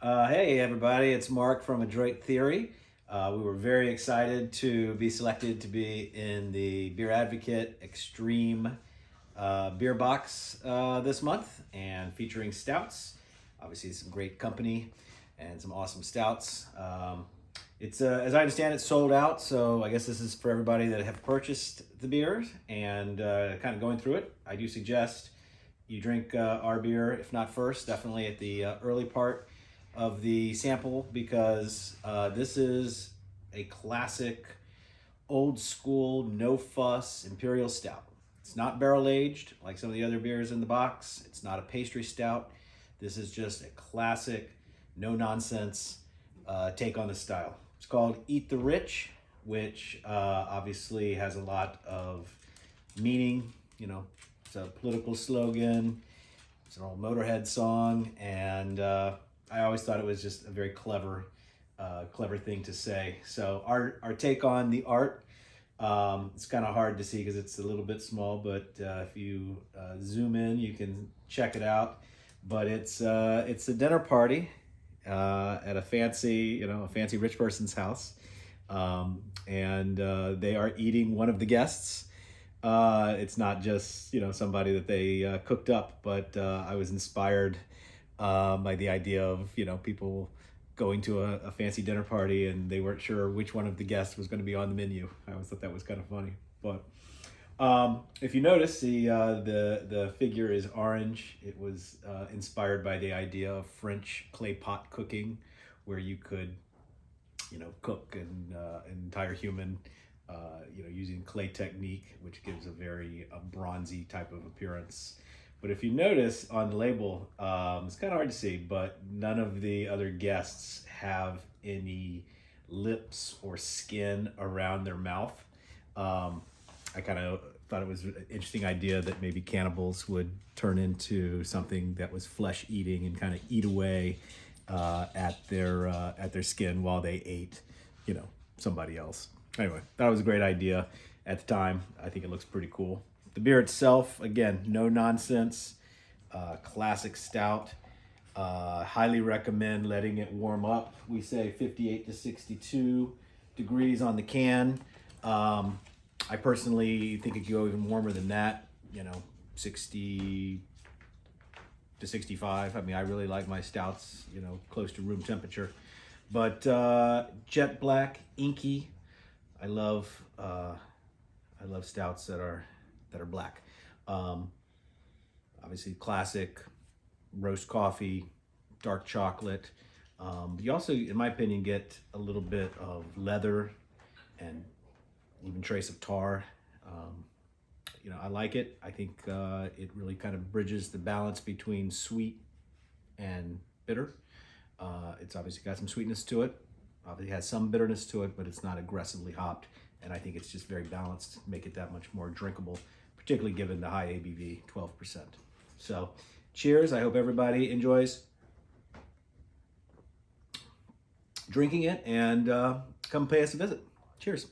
Hey everybody, it's Mark from Adroit Theory. We were very excited to be selected to be in the BeerAdvocate Extreme beer box this month, and featuring stouts. Obviously some great company and some awesome stouts. It's as I understand it, sold out, so I guess this is for everybody that have purchased the beer and kind of going through it. I do suggest you drink our beer, if not first, definitely at the early part of the sample, because this is a classic, old school, no fuss imperial stout. It's not barrel aged like some of the other beers in the box. It's not a pastry stout. This is just a classic, no nonsense take on the style. It's called Eat the Rich, which obviously has a lot of meaning. You know, it's a political slogan. It's an old Motorhead song, and I always thought it was just a very clever thing to say. So our take on the art, it's kind of hard to see because it's a little bit small, but if you zoom in, you can check it out. But it's a dinner party at a fancy rich person's house, and they are eating one of the guests. It's not just somebody that they cooked up, but I was inspired by the idea of people going to a fancy dinner party and they weren't sure which one of the guests was going to be on the menu. I always thought that was kind of funny. But if you notice, the figure is orange. It was inspired by the idea of French clay pot cooking, where you could cook an entire human using clay technique, which gives a very bronzy type of appearance. But if you notice on the label, it's kind of hard to see, but none of the other guests have any lips or skin around their mouth. I kind of thought it was an interesting idea that maybe cannibals would turn into something that was flesh eating and kind of eat away at their skin while they ate, somebody else. Anyway, that was a great idea at the time. I think it looks pretty cool. The beer itself, again, no nonsense, classic stout. Highly recommend letting it warm up. We say 58 to 62 degrees on the can. I personally think it could go even warmer than that, 60 to 65. I mean, I really like my stouts, close to room temperature. But jet black, inky. I love stouts that are black. Obviously classic roast coffee, dark chocolate. You also, in my opinion, get a little bit of leather and even trace of tar. I like it. I think it really kind of bridges the balance between sweet and bitter. It's obviously got some sweetness to it. Obviously has some bitterness to it, but it's not aggressively hopped. And I think it's just very balanced to make it that much more drinkable, particularly given the high ABV, 12%. So cheers. I hope everybody enjoys drinking it, and come pay us a visit. Cheers.